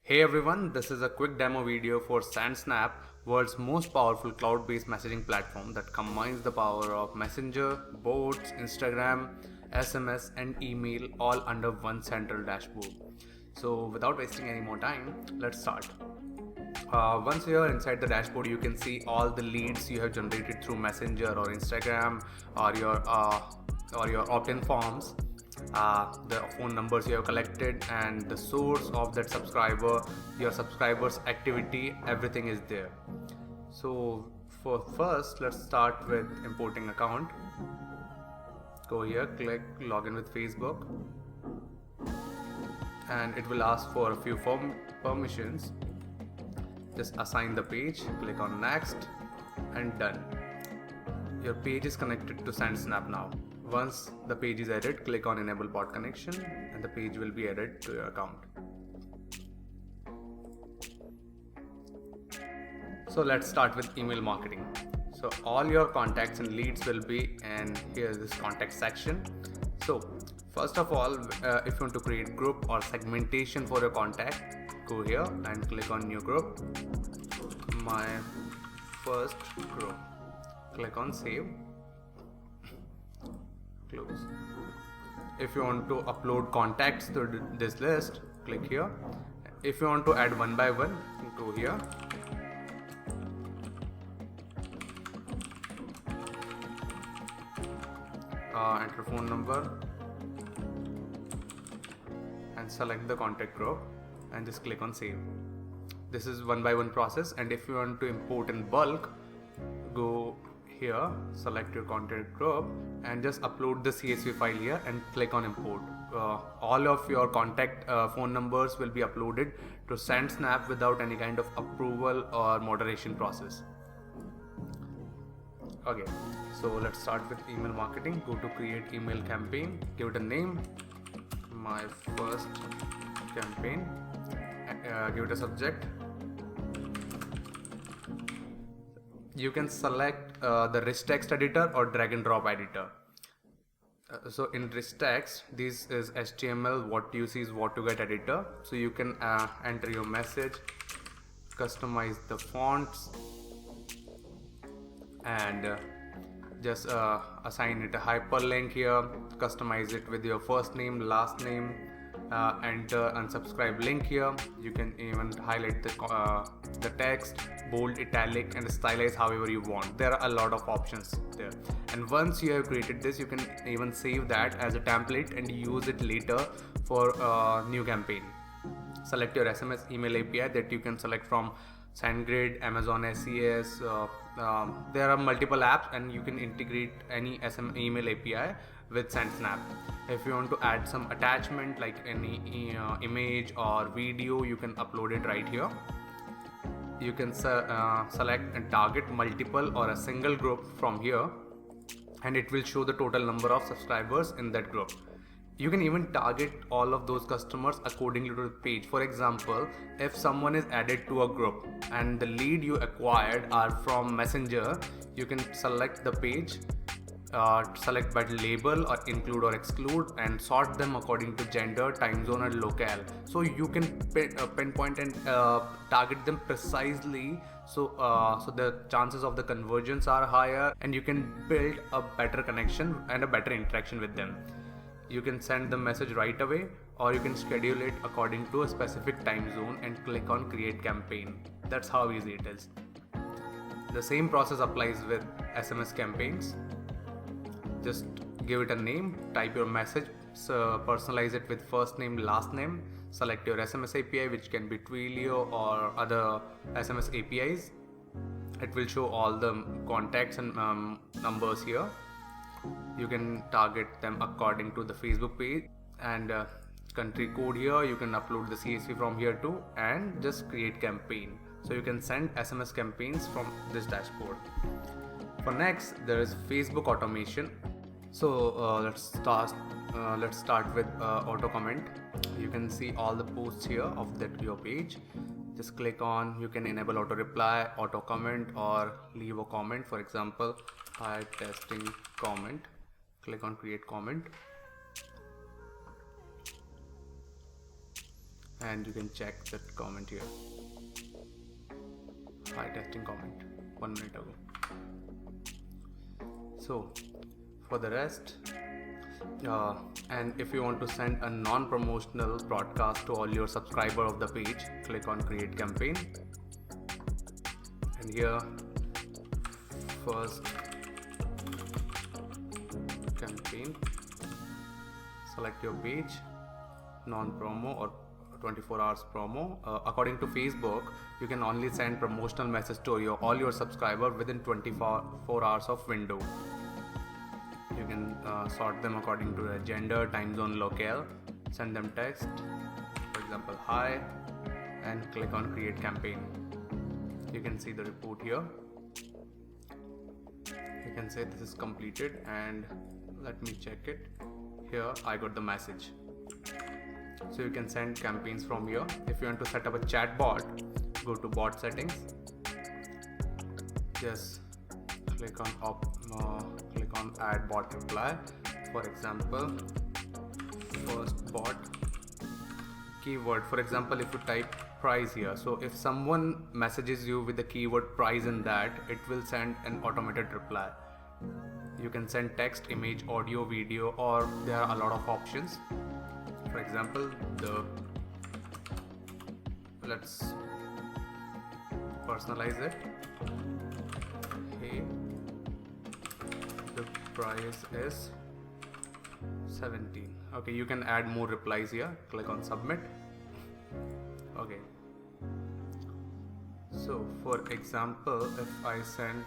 Hey everyone, this is a quick demo video for SendSnap, world's most powerful cloud-based messaging platform that combines the power of Messenger, bots, Instagram, SMS and email all under one central dashboard. So without wasting any more time, let's start. Once you are inside the dashboard, you can see all the leads you have generated through Messenger or Instagram or your opt-in forms, the phone numbers you have collected, and the source of that subscriber, your subscribers' activity. Everything is there. So for first, let's start with importing account. Go here, click login with Facebook, and it will ask for a few permissions. Just assign the page, click on next, and done. Your page is connected to SendSnap now. Once the page is added, click on enable bot connection and the page will be added to your account. So let's start with email marketing. So all your contacts and leads will be in here, this contact section. So first of all, if you want to create group or segmentation for your contact, go here and click on new group, my first group, click on save, close. If you want to upload contacts to this list, click here. If you want to add one by one, go here, enter phone number and select the contact group and just click on save. This is one by one process, and if you want to import in bulk, go here, select your contact group and just upload the CSV file here and click on import. All of your contact phone numbers will be uploaded to SendSnap without any kind of approval or moderation process. Okay, so let's start with email marketing. Go to create email campaign, give it a name, my first campaign, give it a subject. You can select the rich text editor or drag and drop editor. So in rich text, this is HTML, what you see is what you get editor. So you can enter your message, customize the fonts, and just assign it a hyperlink here, customize it with your first name, last name, enter unsubscribe link here. You can even highlight the text, bold, italic, and stylize however you want. There are a lot of options there. And once you have created this, you can even save that as a template and use it later for a new campaign. Select your SMS email API that you can select from SendGrid, Amazon SES. There are multiple apps and you can integrate any SM email API with SendSnap. If you want to add some attachment like any image or video, you can upload it right here. You can select and target multiple or a single group from here, and it will show the total number of subscribers in that group. You can even target all of those customers accordingly to the page. For example, if someone is added to a group and the lead you acquired are from Messenger, you can select the page, select by label or include or exclude, and sort them according to gender, time zone and locale. So you can pinpoint and target them precisely, so the chances of the conversions are higher and you can build a better connection and a better interaction with them. You can send the message right away, or you can schedule it according to a specific time zone and click on create campaign. That's how easy it is. The same process applies with SMS campaigns. Just give it a name, type your message, personalize it with first name, last name, select your SMS API, which can be Twilio or other SMS APIs. It will show all the contacts and numbers here. You can target them according to the Facebook page, and country code here. You can upload the CSV from here too, and just create campaign. So you can send SMS campaigns from this dashboard. For next, there is Facebook automation. So let's start with auto comment. You can see all the posts here of your page. Just click on, you can enable auto reply, auto comment, or leave a comment. For example, hi testing comment. Click on create comment. and you can check that comment here. Hi, testing comment 1 minute ago. So for the rest, and if you want to send a non-promotional broadcast to all your subscribers of the page, click on create campaign, and here first campaign, select your page, non-promo or 24 hours promo. According to Facebook, you can only send promotional message to all your subscribers within 24 hours of window. You can sort them according to their gender, time zone, locale, send them text, for example hi, and click on create campaign. You can see the report here. You can say this is completed, and let me check it. Here I got the message. So you can send campaigns from here. If you want to set up a chatbot, go to bot settings, just click on add bot reply. For example, first bot keyword, for example, if you type price here, so if someone messages you with the keyword price in that, it will send an automated reply. You can send text, image, audio, video, or there are a lot of options. For example, let's personalize it. Hey, the price is 17. Okay, you can add more replies here. Click on submit. Okay, so for example, if I send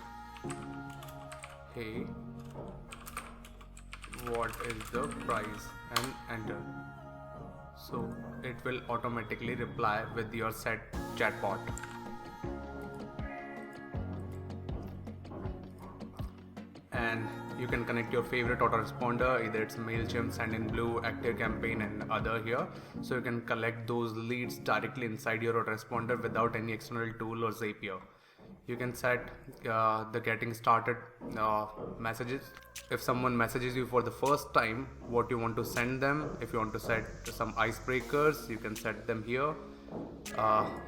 hey, what is the price, and enter, so it will automatically reply with your set chatbot. And you can connect your favorite autoresponder, either it's MailChimp, Sendinblue, ActiveCampaign, and other here. So you can collect those leads directly inside your autoresponder without any external tool or Zapier. You can set the getting started messages. If someone messages you for the first time, what you want to send them. If you want to set some icebreakers, you can set them here.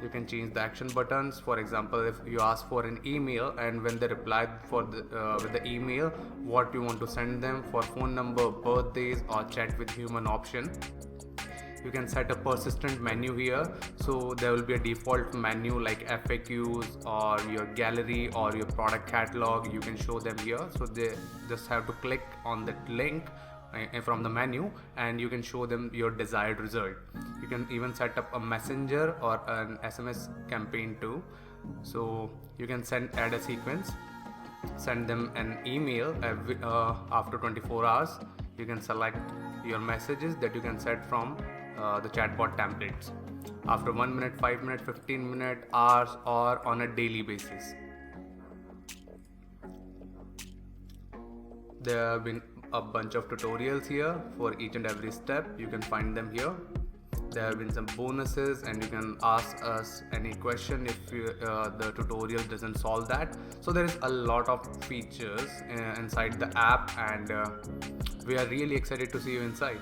You can change the action buttons. For example, if you ask for an email, and when they reply with the email, what you want to send them, for phone number, birthdays, or chat with human option. You can set a persistent menu here, so there will be a default menu like FAQs or your gallery or your product catalog. You can show them here, so they just have to click on that link from the menu, and you can show them your desired result. You can even set up a messenger or an SMS campaign too. So you can add a sequence, send them an email after 24 hours. You can select your messages that you can set from the chatbot templates after 1 minute, 5 minutes, 15 minutes, hours, or on a daily basis. There have been a bunch of tutorials here for each and every step. You can find them here. There have been some bonuses, and you can ask us any question if the tutorial doesn't solve that. So there is a lot of features inside the app, and we are really excited to see you inside.